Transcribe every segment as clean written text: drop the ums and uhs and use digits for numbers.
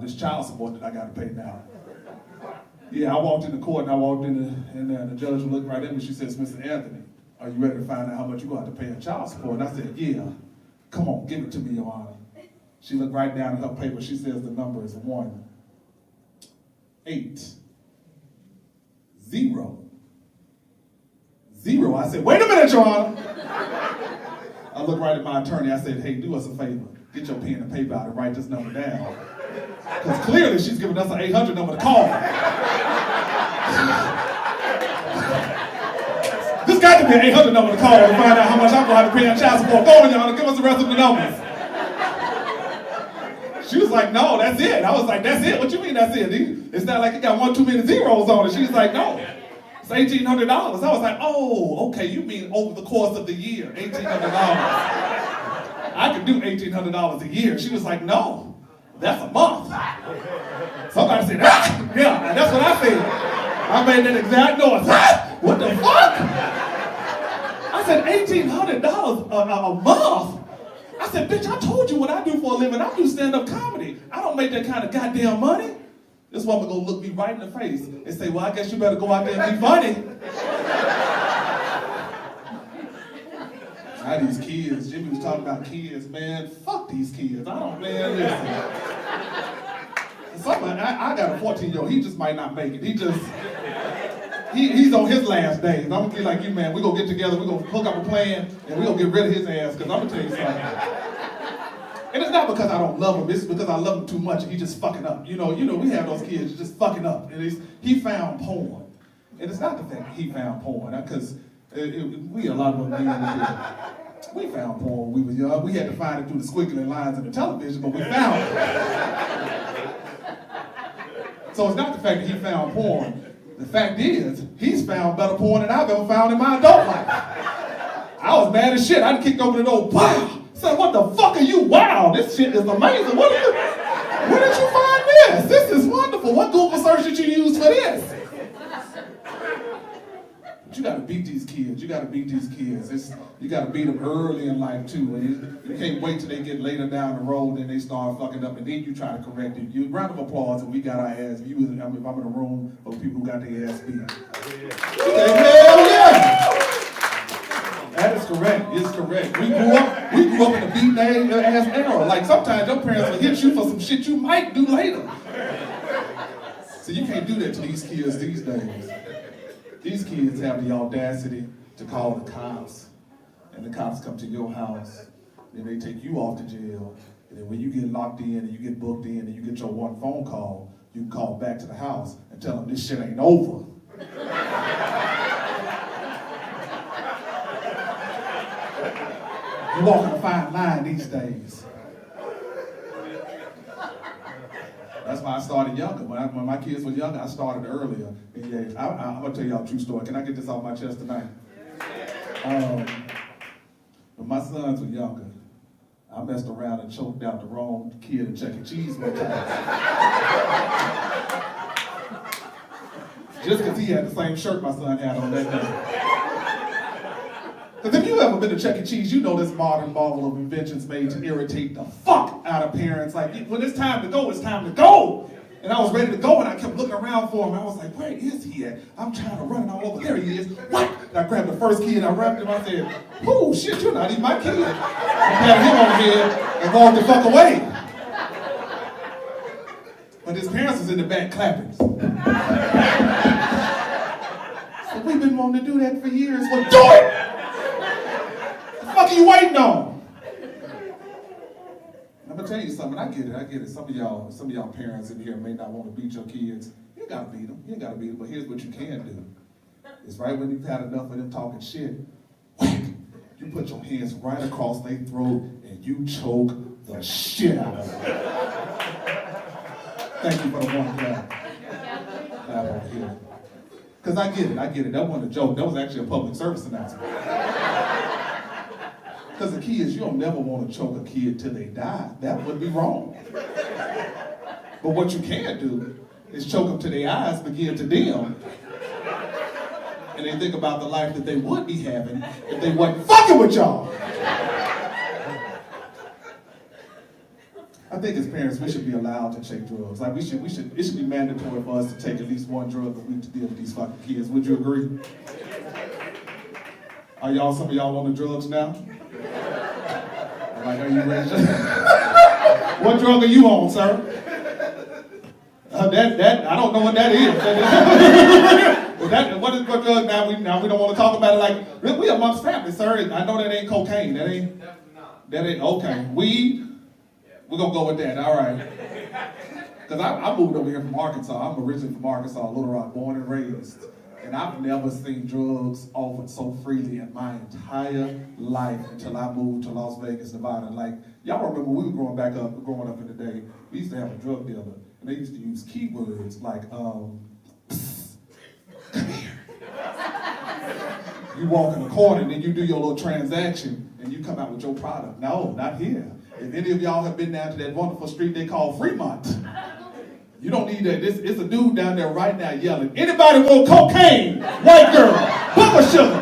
this child support that I got to pay now. Yeah, I walked in the court and I walked in there and the judge looked right at me. She says, Mr. Anthony, are you ready to find out how much you're going to have to pay in child support? And I said, yeah. Come on, give it to me, Your Honor. She looked right down at her paper. She says the number is 1, 8, 0, 0. I said, wait a minute, Your Honor. I looked right at my attorney. I said, hey, do us a favor. Get your pen and paper out and write this number down. Because clearly she's giving us an 800 number to call. This got to be an 800 number to call to find out how much I'm going to have to pay in child support. Go on, Your Honor, give us the rest of the numbers. She was like, no, that's it. I was like, that's it? What you mean that's it? It's not like it got one too many zeros on it. She was like, no, it's $1,800. I was like, oh, okay, you mean over the course of the year, $1,800. I could do $1,800 a year. She was like, no, that's a month. Somebody said, ah! Yeah, that's what I said. I made that exact noise. Ah! What the fuck? I said, $1,800 a month? I said, bitch, I told you what I do for a living. I do stand-up comedy. I don't make that kind of goddamn money. This woman gonna look me right in the face and say, well, I guess you better go out there and be funny. Now these kids, Jimmy was talking about kids, man, fuck these kids. I don't, man, listen. I got a 14-year-old, he just might not make it. He's on his last days. I'm gonna be like you, man, we're gonna get together, we're gonna hook up a plan, and we're gonna get rid of his ass, because I'm gonna tell you something. And it's not because I don't love him, it's because I love him too much and he just fucking up. You know, we have those kids just fucking up. And he found porn. And it's not the fact that he found porn, because we a lot of them we found porn when we were young. We had to find it through the squiggly lines in the television, but we found it. So it's not the fact that he found porn. The fact is, he's found better porn than I've ever found in my adult life. I was mad as shit. I kicked over the door. Wow! Said, what the fuck are you? Wow, this shit is amazing. Where did you find this? This is wonderful. What Google search did you use for this? But you gotta beat these kids. You gotta beat these kids. You gotta beat them early in life too. And you can't wait till they get later down the road and they start fucking up and then you try to correct it. You round of applause and we got our ass. If I'm in a room of people who got their ass beat. You say, hell yeah! That is correct. It's correct. We grew up in a beaten ass era. Like sometimes your parents will hit you for some shit you might do later. So you can't do that to these kids these days. These kids have the audacity to call the cops, and the cops come to your house, and they take you off to jail. And then when you get locked in and you get booked in and you get your one phone call, you can call back to the house and tell them this shit ain't over. You walk in a fine line these days. That's why I started younger. When my kids were younger, I started earlier. And yeah, I'm gonna tell y'all a true story. Can I get this off my chest tonight? When my sons were younger, I messed around and choked out the wrong kid at Chuck E. Cheese one time. Just because he had the same shirt my son had on that day. Because if you ever been to Chuck E. Cheese, you know this modern marvel of inventions made to irritate the fuck out of parents. Like, when it's time to go, it's time to go. And I was ready to go, and I kept looking around for him. I was like, where is he at? I'm trying to run all over. There he is. What? And I grabbed the first kid, I wrapped him, I said, oh, shit, you're not even my kid. I patted him on the head and walked the fuck away. But his parents was in the back clapping. So we've been wanting to do that for years. Well, do it! What the fuck are you waiting on? I'm gonna tell you something, I get it. Some of y'all parents in here may not want to beat your kids. You ain't gotta beat them, but here's what you can do. It's right when you've had enough of them talking shit, whack, you put your hands right across their throat and you choke the shit out of them. Thank you for the one clap. Clap over here. Because I get it. That wasn't a joke, that was actually a public service announcement. Because the kids, you don't never want to choke a kid till they die. That would be wrong. But what you can do is choke them till their eyes begin to dim. And they think about the life that they would be having if they wasn't fucking with y'all. I I think as parents, we should be allowed to take drugs. Like it should be mandatory for us to take at least one drug a week to deal with these fucking kids. Would you agree? Are some of y'all on the drugs now? Like, are you ready? What drug are you on, sir? That I don't know what that is. What drug now? We don't want to talk about it. Like we amongst family, sir. I know that ain't cocaine. That ain't okay. Weed. We're gonna go with that. All right. Because I moved over here from Arkansas. I'm originally from Arkansas, Little Rock, born and raised. And I've never seen drugs offered so freely in my entire life until I moved to Las Vegas, Nevada. Like, y'all remember we were growing up in the day, we used to have a drug dealer, and they used to use keywords like, psst, come here. You walk in the corner and then you do your little transaction and you come out with your product. No, not here. If any of y'all have been down to that wonderful street they call Fremont, you don't need that. It's a dude down there right now yelling, anybody want cocaine? White girl, pepper sugar.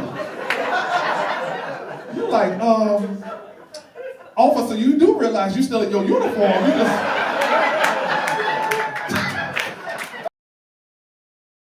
You're like, officer, you do realize you're still in your uniform.